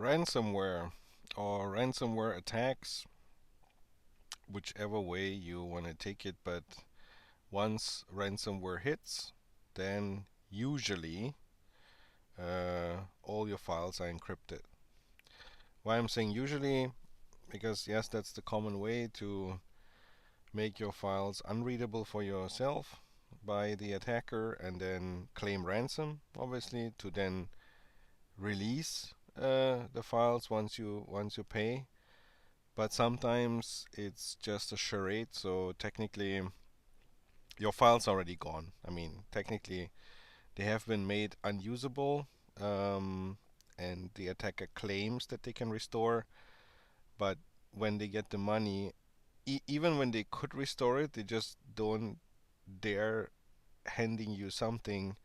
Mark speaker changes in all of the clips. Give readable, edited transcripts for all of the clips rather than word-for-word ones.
Speaker 1: Ransomware or ransomware attacks, whichever way you want to take it, but once ransomware hits, then usually all your files are encrypted. Why I'm saying usually? Because yes, that's the common way to make your files unreadable for yourself by the attacker and then claim ransom, obviously, to then release the files once you pay. But sometimes it's just a charade, so technically your file's already gone. I mean, technically they have been made unusable, um, and the attacker claims that they can restore, but when they get the money, even when they could restore it, they just don't dare handing you something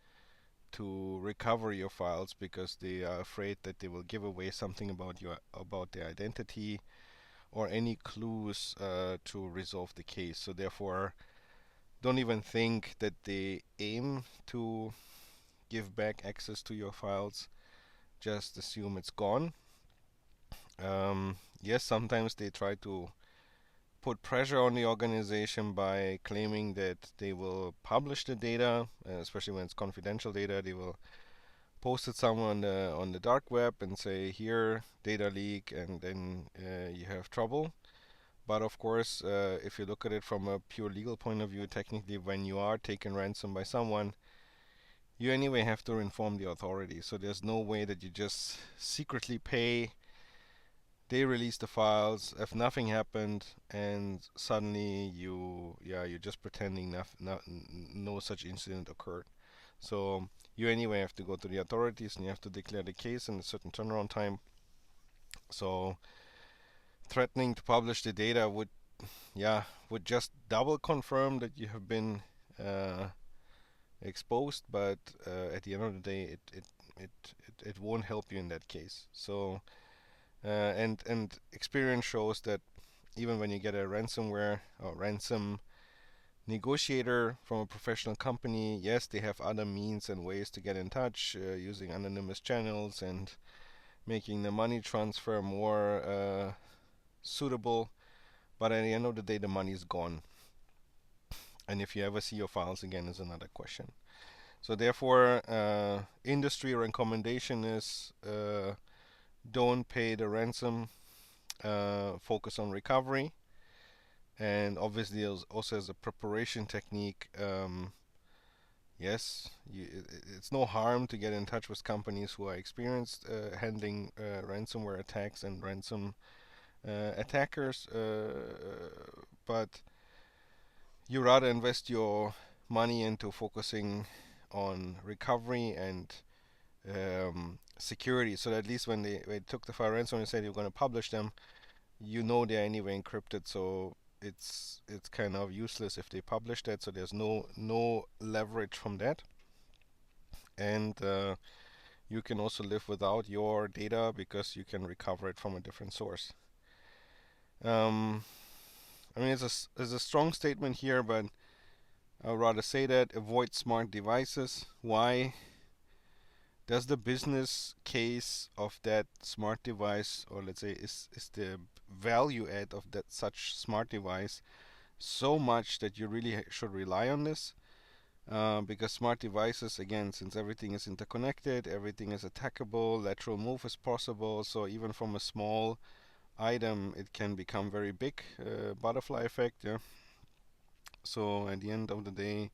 Speaker 1: to recover your files because they are afraid that they will give away something about their identity or any clues to resolve the case. So therefore, don't even think that they aim to give back access to your files. Just assume it's gone. Yes, sometimes they try to put pressure on the organization by claiming that they will publish the data, especially when it's confidential data. They will post it somewhere on the dark web and say, here, data leak, and then you have trouble. But of course, if you look at it from a pure legal point of view, technically, when you are taken ransom by someone, you anyway have to inform the authorities. So there's no way that you just secretly pay, they release the files, if nothing happened, and suddenly you're just pretending no such incident occurred. So you anyway have to go to the authorities and you have to declare the case in a certain turnaround time. So threatening to publish the data would just double confirm that you have been uh, exposed, but at the end of the day, it won't help you in that case. So and experience shows that even when you get a ransomware or ransom negotiator from a professional company, yes, they have other means and ways to get in touch using anonymous channels and making the money transfer more suitable. But at the end of the day, the money is gone. And if you ever see your files again is another question. So therefore, industry recommendation is don't pay the ransom, focus on recovery. And obviously, also as a preparation technique, yes, it's no harm to get in touch with companies who are experienced handling ransomware attacks and ransom attackers, but you rather invest your money into focusing on recovery and security, so that at least when they took the file ransom and said you're going to publish them, you know they're anyway encrypted, so it's kind of useless if they publish that. So there's no leverage from that, and you can also live without your data because you can recover it from a different source. Um, I mean, it's a strong statement here, but I'd rather say that avoid smart devices. Why? Does the business case of that smart device, or let's say, is the value add of that such smart device so much that you really should rely on this? Because smart devices, again, since everything is interconnected, everything is attackable, lateral move is possible, so even from a small item, it can become very big, butterfly effect, yeah. So at the end of the day,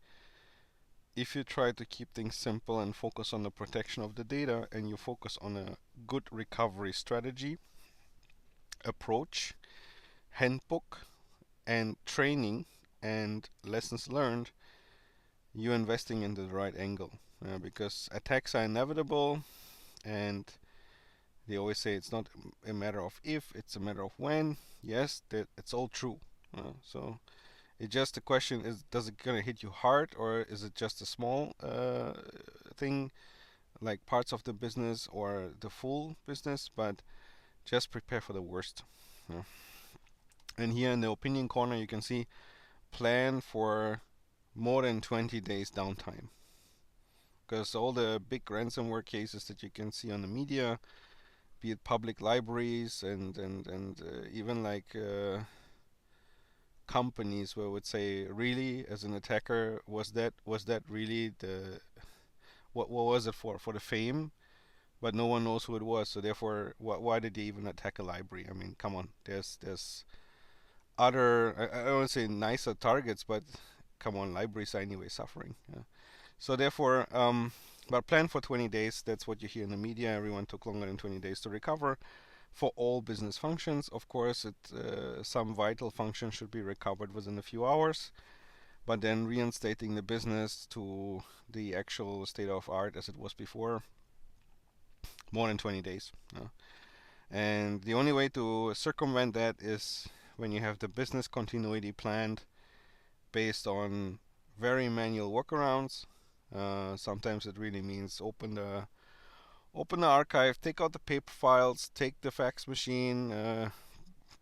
Speaker 1: if you try to keep things simple and focus on the protection of the data, and you focus on a good recovery strategy, approach, handbook, and training and lessons learned, you're investing into the right angle. Because attacks are inevitable, and they always say it's not a matter of if, it's a matter of when. Yes, it's all true. So it's just the question is, does it gonna hit you hard, or is it just a small thing, like parts of the business or the full business? But just prepare for the worst. Yeah. And here in the opinion corner, you can see plan for more than 20 days downtime. Because all the big ransomware cases that you can see on the media, be it public libraries and even like companies where I would say, really, as an attacker, was that really the what was it for? For the fame? But no one knows who it was, so therefore, why did they even attack a library? I mean, come on, there's other, I don't want to say nicer targets, but come on, libraries are anyway suffering. Yeah. So therefore, but plan for 20 days. That's what you hear in the media. Everyone took longer than 20 days to recover for all business functions. Of course, some vital functions should be recovered within a few hours, but then reinstating the business to the actual state of art as it was before, more than 20 days. And the only way to circumvent that is when you have the business continuity planned based on very manual workarounds. Sometimes it really means open the archive, take out the paper files, take the fax machine,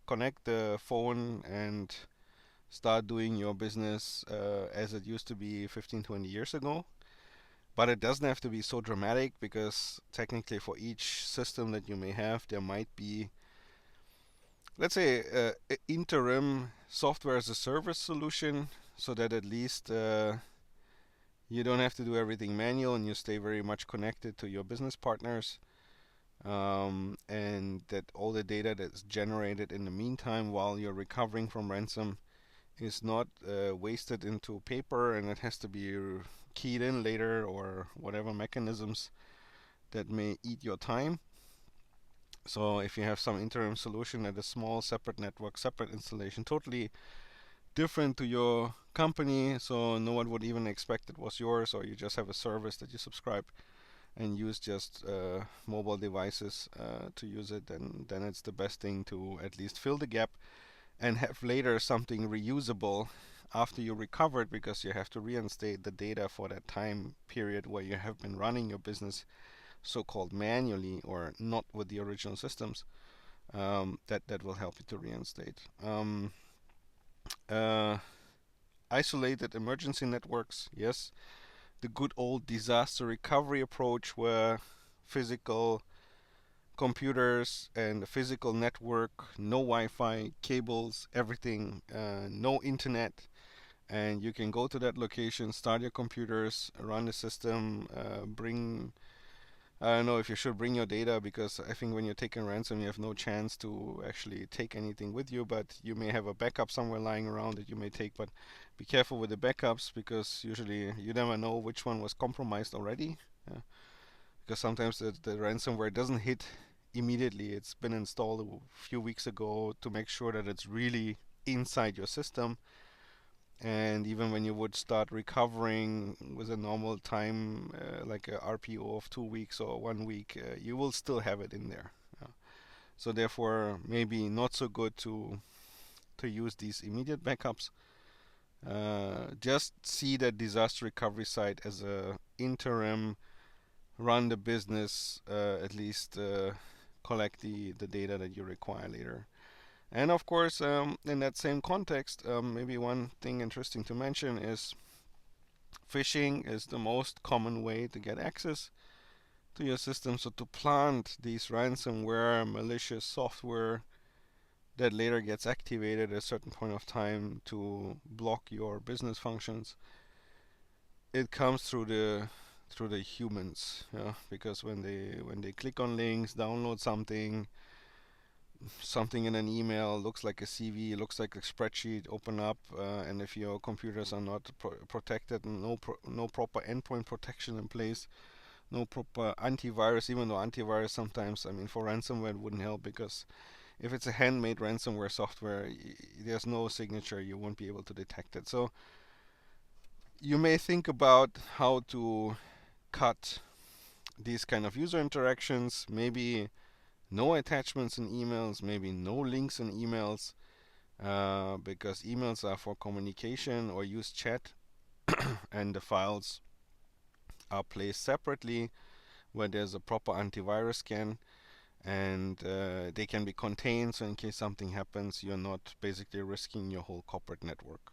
Speaker 1: connect the phone, and start doing your business as it used to be 15, 20 years ago. But it doesn't have to be so dramatic, because technically for each system that you may have, there might be, let's say, an interim software as a service solution, so that at least you don't have to do everything manual and you stay very much connected to your business partners. And that all the data that's generated in the meantime while you're recovering from ransom is not wasted into paper, and it has to be keyed in later, or whatever mechanisms that may eat your time. So if you have some interim solution at a small separate network, separate installation, totally different to your company, so no one would even expect it was yours, or you just have a service that you subscribe and use just mobile devices to use it, then it's the best thing to at least fill the gap and have later something reusable after you recovered, because you have to reinstate the data for that time period where you have been running your business so-called manually or not with the original systems. That will help you to reinstate. Uh, Isolated emergency networks, yes. The good old disaster recovery approach, where physical computers and a physical network, no Wi-Fi, cables, everything, no internet, and you can go to that location, start your computers, run the system, bring. I don't know if you should bring your data, because I think when you're taking ransom, you have no chance to actually take anything with you, but you may have a backup somewhere lying around that you may take. But be careful with the backups, because usually you never know which one was compromised already. Because sometimes the ransomware doesn't hit immediately. It's been installed a few weeks ago to make sure that it's really inside your system. And even when you would start recovering with a normal time, like a RPO of 2 weeks or 1 week, you will still have it in there. So therefore, maybe not so good to use these immediate backups. Just see that disaster recovery site as a interim, run the business, at least collect the data that you require later. And of course, in that same context, maybe one thing interesting to mention is phishing is the most common way to get access to your system. So to plant these ransomware, malicious software that later gets activated at a certain point of time to block your business functions, it comes through the humans, yeah. Because when they click on links, download something in an email, looks like a CV, looks like a spreadsheet, open up, and if your computers are not protected, no proper endpoint protection in place, no proper antivirus, even though antivirus sometimes, I mean, for ransomware it wouldn't help, because if it's a handmade ransomware software, there's no signature, you won't be able to detect it. So you may think about how to cut these kind of user interactions, maybe no attachments in emails, maybe no links in emails, because emails are for communication or use chat, and the files are placed separately where there's a proper antivirus scan, and they can be contained, so in case something happens, you're not basically risking your whole corporate network.